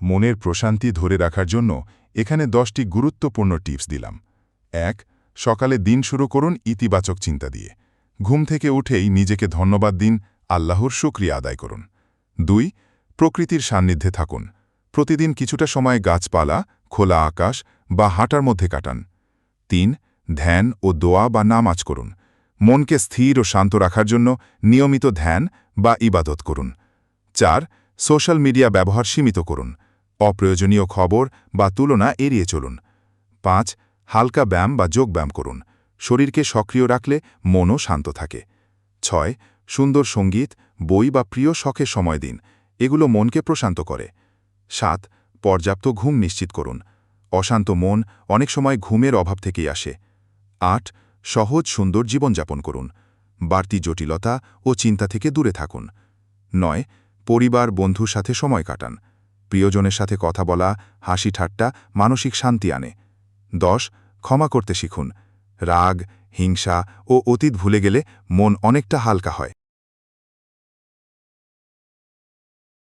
মনের প্রশান্তি ধরে রাখার জন্য এখানে 10টি গুরুত্বপূর্ণ টিপস দিলাম। 1. সকালে দিন শুরু করুন ইতিবাচক চিন্তা দিয়ে। ঘুম থেকে উঠেই নিজেকে ধন্যবাদ দিন, আল্লাহর শুকরিয়া আদায় করুন। 2. প্রকৃতির সান্নিধ্যে থাকুন। প্রতিদিন কিছুটা সময় গাছপালা, খোলা আকাশ বা হাঁটার মধ্যে কাটান। 3. ধ্যান ও দোয়া বা নামাজ করুন। মনকে স্থির ও শান্ত রাখার জন্য নিয়মিত ধ্যান বা ইবাদত করুন। 4. সোশ্যাল মিডিয়া ব্যবহার সীমিত করুন। অপ্রয়োজনীয় খবর বা তুলনা এড়িয়ে চলুন। 5. হালকা ব্যায়াম বা যোগব্যায়াম করুন। শরীরকে সক্রিয় রাখলে মনও শান্ত থাকে। 6. সুন্দর সঙ্গীত, বই বা প্রিয় শখে সময় দিন। এগুলো মনকে প্রশান্ত করে। 7. পর্যাপ্ত ঘুম নিশ্চিত করুন। অশান্ত মন অনেক সময় ঘুমের অভাব থেকেই আসে। 8. সহজ সুন্দর জীবনযাপন করুন। বাড়তি জটিলতা ও চিন্তা থেকে দূরে থাকুন। 9. পরিবার বন্ধুর সাথে সময় কাটান। প্রিয়জনের সাথে কথা বলা, হাসি ঠাট্টা মানসিক শান্তি আনে। 10. ক্ষমা করতে শিখুন। রাগ, হিংসা ও অতীত ভুলে গেলে মন অনেকটা হালকা হয়।